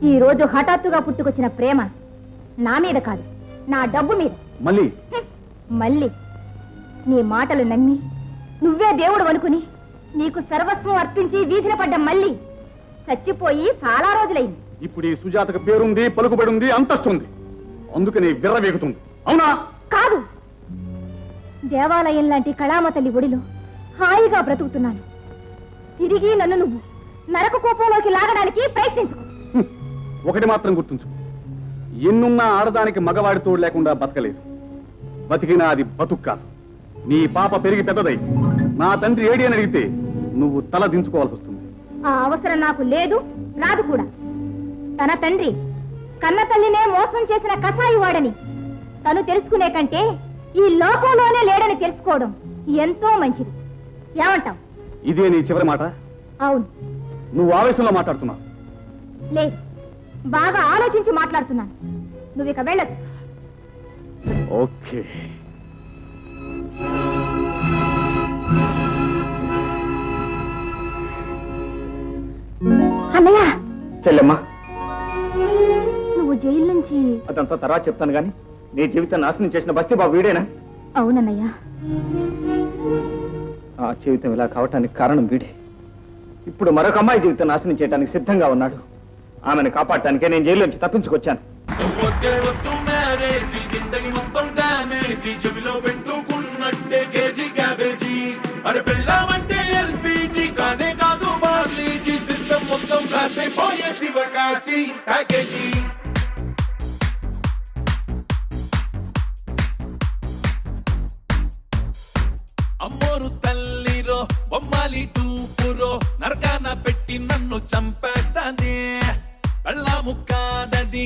ఈ రోజు హఠాత్తుగా పుట్టుకొచ్చిన ప్రేమ నా మీద కాదు, నా డబ్బు మీద. మళ్ళీ నీ మాటలు నమ్మి నువ్వే దేవుడు అనుకుని నీకు సర్వస్వం అర్పించి వీధిన పడ్డ మళ్ళీ చచ్చిపోయి చాలా రోజులైంది. ఇప్పుడు ఈ సుజాతకు పేరుంది, పలుకుబడి ఉంది, అంతస్తుంది. అందుకని విర్రవేగుతుంది. అవునా? కాదు, దేవాలయం లాంటి కళామ తల్లి ఒడిలో హాయిగా బ్రతుకుతున్నాను. తిరిగి నన్ను నువ్వు నరక కోపంలోకి లాగడానికి ప్రయత్నించు. ఒకటి మాత్రం గుర్తుంచు, ఎన్నున్నా ఆడదానికి మగవాడి తోడు లేకుండా బతకలేదు. బతికినా అది బతుకు కాదు. నీ పాప పెరిగి పెద్దదై నా తండ్రి ఏడి అని అడిగితే నువ్వు తల దించుకోవాల్సి వస్తుంది. ఆ అవసరం నాకు లేదు, రాదు కూడా. తన తండ్రి కన్న తల్లినే మోసం చేసిన కసాయి వాడని తను తెలుసుకునే కంటే ఈ లోకంలోనే లేడని తెలుసుకోవడం ఎంతో మంచిది. ఏమంటావు? ఇదే నీ చివరి మాట? అవును. నువ్వు ఆవేశంలో మాట్లాడుతున్నావు. లేదు, బాగా ఆలోచించి మాట్లాడుతున్నాను. నువ్వు ఇక వెళ్ళొచ్చు. ఓకే. అన్నయ్య. చెల్లెమ్మా, నువ్వు జైలు నుంచి... అదంతా తర్వాత చెప్తాను గాని నీ జీవితం నాశనం చేసిన బస్తీ బాబు వీడేనా? అవునన్నయ్య. ఆ జీవితం ఇలా కావటానికి కారణం వీడే. ఇప్పుడు మరొక అమ్మాయి జీవితం నాశనం చేయడానికి సిద్ధంగా ఉన్నాడు. ఆమెను కాపాడటానికే నేను జైలు నుంచి తప్పించుకొచ్చాను. అమ్మోరు తల్లిరో బొమ్మాలి టూపురో నరకాన పెట్టి నన్ను చంపేస్తానే. కళ్ళ ముక్కాదది